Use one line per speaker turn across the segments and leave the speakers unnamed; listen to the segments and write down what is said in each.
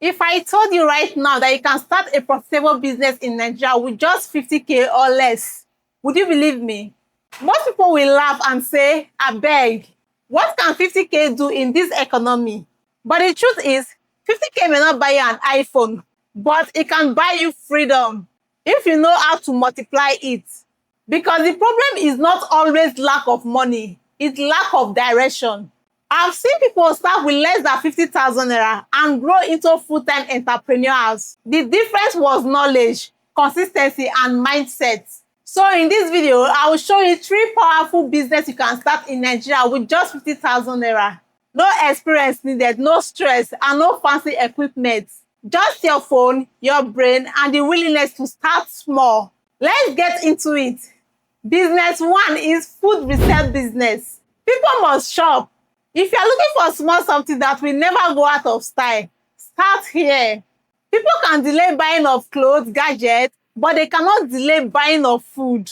If I told you right now that you can start a profitable business in Nigeria with just 50K or less, would you believe me? Most people will laugh and say, I beg, what can 50K do in this economy? But the truth is, 50K may not buy you an iPhone, but it can buy you freedom if you know how to multiply it. Because the problem is not always lack of money, it's lack of direction. I've seen people start with less than 50,000 naira and grow into full-time entrepreneurs. The difference was knowledge, consistency, and mindset. So in this video, I will show you 3 powerful businesses you can start in Nigeria with just 50,000 naira. No experience needed, no stress, and no fancy equipment. Just your phone, your brain, and the willingness to start small. Let's get into it. Business 1 is food resale business. People must shop. If you're looking for small something that will never go out of style, start here. People can delay buying of clothes, gadgets, but they cannot delay buying of food.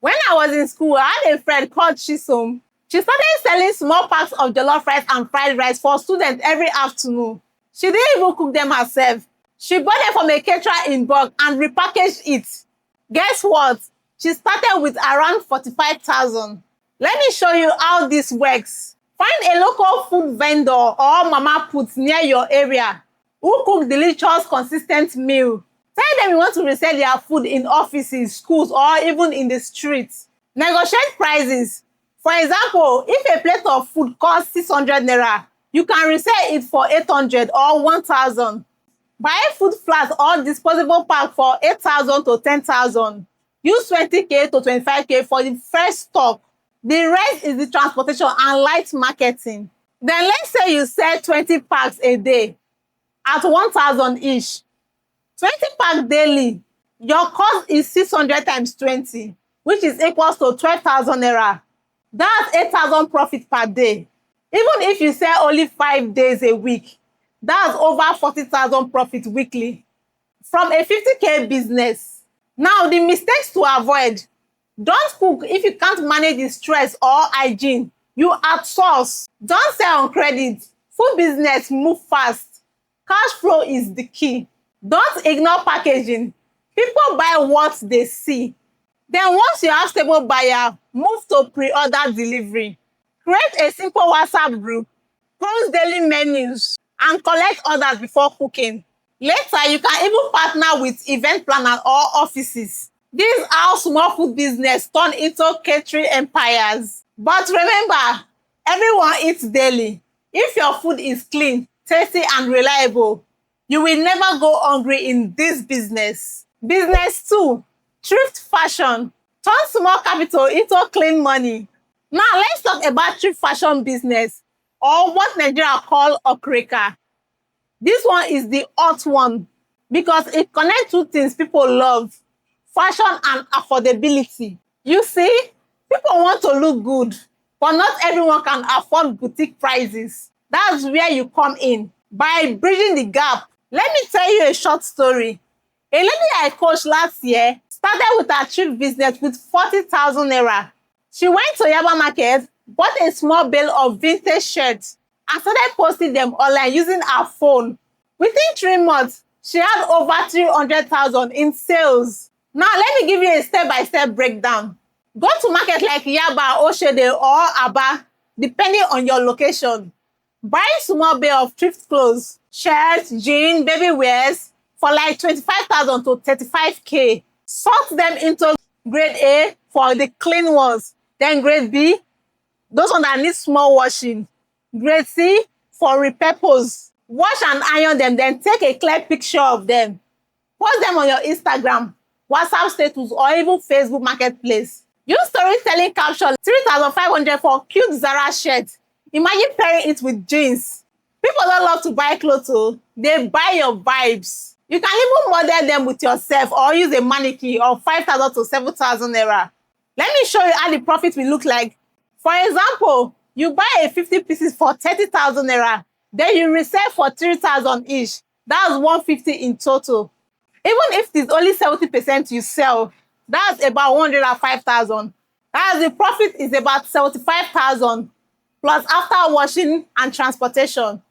When I was in school, I had a friend called Chisom. She started selling small packs of jollof rice and fried rice for students every afternoon. She didn't even cook them herself. She bought them from a caterer in bulk and repackaged it. Guess what? She started with around 45,000. Let me show you how this works. Find a local food vendor or mama put near your area who cook delicious, consistent meal. Tell them you want to resell their food in offices, schools, or even in the streets. Negotiate prices. For example, if a plate of food costs 600 naira, you can resell it for 800 or 1,000. Buy food flats or disposable pack for 8,000 to 10,000. Use 20K to 25K for the first stock. The rest is the transportation and light marketing. Then let's say you sell 20 packs a day at 1,000 each. 20 packs daily. Your cost is 600 times 20, which is equals to 12,000 naira. That's 8,000 profit per day. Even if you sell only 5 days a week, that's over 40,000 profit weekly from a 50K business. Now, the mistakes to avoid. Don't cook if you can't manage the stress or hygiene. You outsource. Don't sell on credit. Food business move fast. Cash flow is the key. Don't ignore packaging. People buy what they see. Then once you have stable buyer, move to pre-order delivery. Create a simple WhatsApp group, post daily menus, and collect orders before cooking. Later, you can even partner with event planners or offices. This is how small food business turn into catering empires. But remember, everyone eats daily. If your food is clean, tasty, and reliable, you will never go hungry in this business. Business 2, thrift fashion. Turn small capital into clean money. Now let's talk about thrift fashion business, or what Nigeria call Akugha. This one is the hot one because it connects 2 things people love: fashion and affordability. You see, people want to look good, but not everyone can afford boutique prices. That's where you come in, by bridging the gap. Let me tell you a short story. A lady I coached last year started with her thrift business with 40,000 naira. She went to Yaba Market, bought a small bale of vintage shirts, and started posting them online using her phone. Within 3 months, she had over 300,000 in sales. Now, let me give you a step-by-step breakdown. Go to market like Yaba, Oshede, or Aba, depending on your location. Buy small bale of thrift clothes, shirts, jeans, baby wears for like 25,000 to 35K. Sort them into grade A for the clean ones, then grade B, those ones that need small washing, grade C for repurpose. Wash and iron them, then take a clear picture of them. Post them on your Instagram, WhatsApp status, or even Facebook Marketplace. Use storytelling caption 3,500 for cute Zara shirt. Imagine pairing it with jeans. People don't love to buy clothes, they buy your vibes. You can even model them with yourself or use a mannequin of 5,000 to 7,000 naira. Let me show you how the profit will look like. For example, you buy a 50 pieces for 30,000 naira. Then you resell for 3,000 each. That's 150 in total. Even if it's only 70% you sell, that's about 105,000. As the profit is about 75,000 plus after washing and transportation.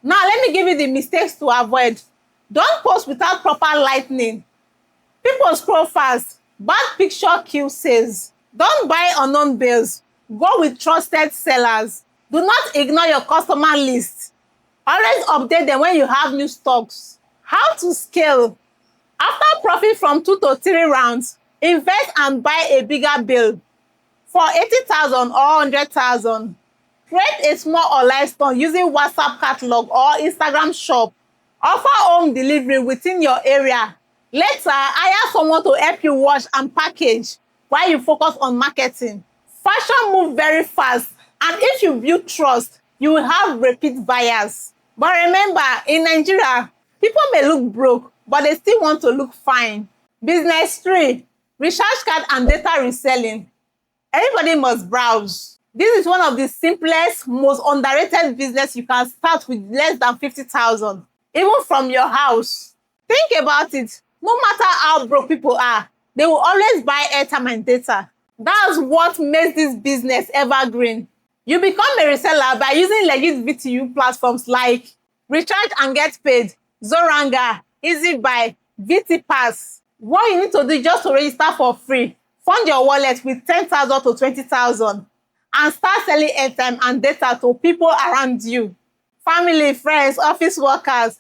Now, let me give you the mistakes to avoid. Don't post without proper lighting. People scroll fast. Bad picture kills sales. Don't buy unknown bills. Go with trusted sellers. Do not ignore your customer list. Always update them when you have new stocks. How to scale? After profit from 2 to 3 rounds, invest and buy a bigger bill for 80,000 or 100,000. Create a small online store using WhatsApp catalog or Instagram shop. Offer home delivery within your area. Later, hire someone to help you wash and package while you focus on marketing. Fashion moves very fast, and if you build trust, you will have repeat buyers. But remember, in Nigeria, people may look broke, but they still want to look fine. Business 3, recharge card and data reselling. Everybody must browse. This is one of the simplest, most underrated business you can start with less than 50,000, even from your house. Think about it. No matter how broke people are, they will always buy airtime and data. That's what makes this business evergreen. You become a reseller by using legit VTU platforms like Recharge and Get Paid, Zoranga, EasyBuy, VTPass. What you need to do is just to register for free. Fund your wallet with 10,000 to 20,000 and start selling airtime and data to people around you. Family, friends, office workers.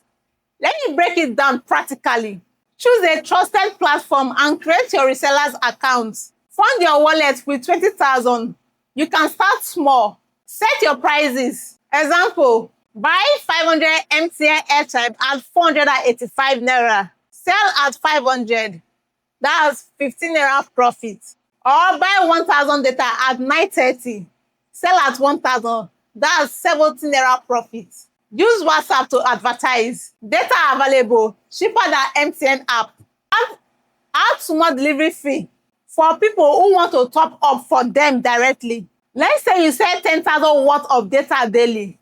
Let me break it down practically. Choose a trusted platform and create your reseller's account. Fund your wallet with 20,000. You can start small. Set your prices. Example, buy 500 MTN airtime at 485 naira. Sell at 500. That's 15 naira profit. Or buy 1,000 data at 930. Sell at 1,000. That's 17 naira profit. Use WhatsApp to advertise. Data available, cheaper than MTN app. Add small delivery fee for people who want to top up for them directly. Let's say you sell 10,000 worth of data daily.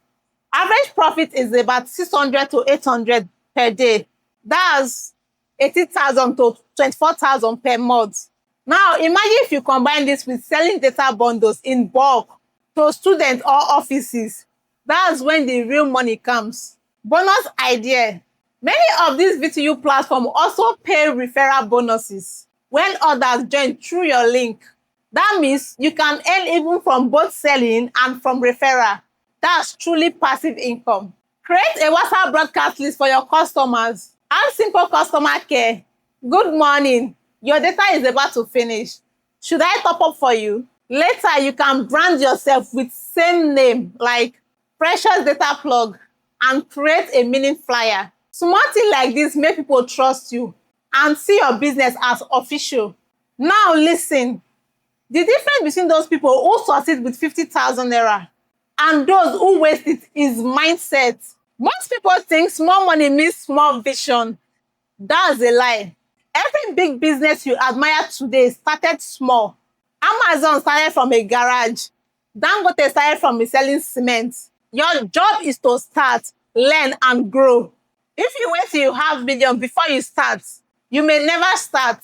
Average profit is about 600 to 800 per day. That's 80,000 to 24,000 per month. Now, imagine if you combine this with selling data bundles in bulk to students or offices. That's when the real money comes. Bonus idea. Many of these VTU platforms also pay referral bonuses when others join through your link. That means you can earn even from both selling and from referral. That's truly passive income. Create a WhatsApp broadcast list for your customers. Add simple customer care. Good morning. Your data is about to finish. Should I top up for you? Later, you can brand yourself with same name like Precious Data Plug and create a mini flyer. Small things like this make people trust you and see your business as official. Now listen, the difference between those people who succeed with 50,000 naira and those who waste it is mindset. Most people think small money means small vision. That's a lie. Every big business you admire today started small. Amazon started from a garage. Dangote started from reselling cement. Your job is to start, learn, and grow. If you wait till you have million before you start, you may never start.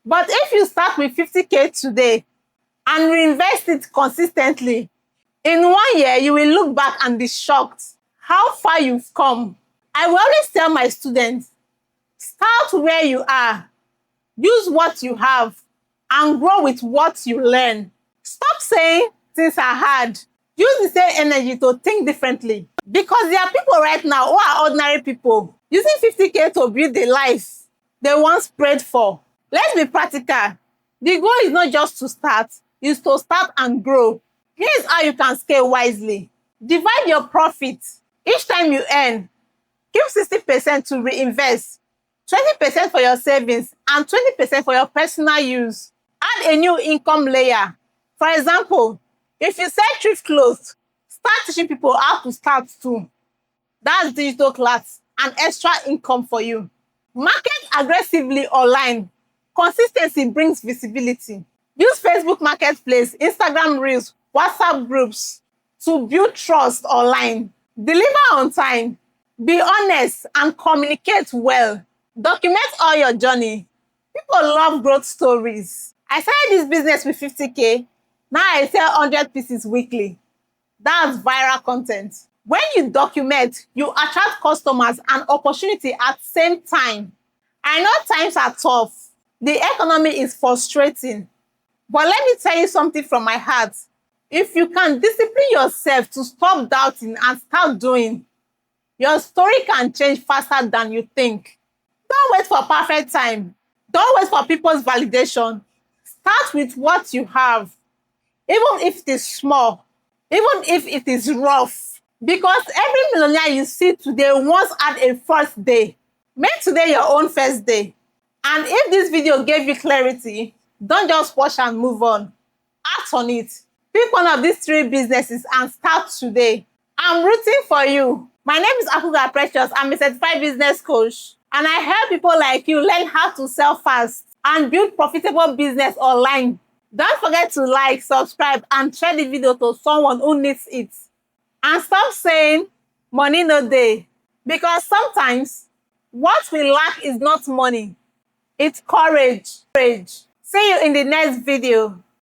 But if you start with 50K today and reinvest it consistently, in 1 year, you will look back and be shocked how far you've come. I will always tell my students, start where you are, use what you have, and grow with what you learn. Stop saying things are hard. Use the same energy to think differently. Because there are people right now who are ordinary people using 50K to build the life they once prayed for. Let's be practical. The goal is not just to start, it's to start and grow. Here's how you can scale wisely. Divide your profits. Each time you earn, keep 60% to reinvest, 20% for your savings, and 20% for your personal use. Add a new income layer. For example, if you sell thrift clothes, start teaching people how to start too. That's digital class and extra income for you. Market aggressively online. Consistency brings visibility. Use Facebook Marketplace, Instagram Reels, WhatsApp groups to build trust online. Deliver on time. Be honest and communicate well. Document all your journey. People love growth stories. I started this business with 50K. Now I sell 100 pieces weekly. That's viral content. When you document, you attract customers and opportunity at the same time. I know times are tough. The economy is frustrating. But let me tell you something from my heart. If you can discipline yourself to stop doubting and start doing, your story can change faster than you think. Don't wait for perfect time. Don't wait for people's validation. Start with what you have, even if it is small, even if it is rough. Because every millionaire you see today once had a first day. Make today your own first day. And if this video gave you clarity, don't just watch and move on. Act on it. Pick one of these 3 businesses and start today. I'm rooting for you. My name is Akugha Precious. I'm a certified business coach. And I help people like you learn how to sell fast and build profitable business online. Don't forget to like, subscribe, and share the video to someone who needs it. And stop saying, money no dey. Because sometimes, what we lack is not money. It's courage. See you in the next video.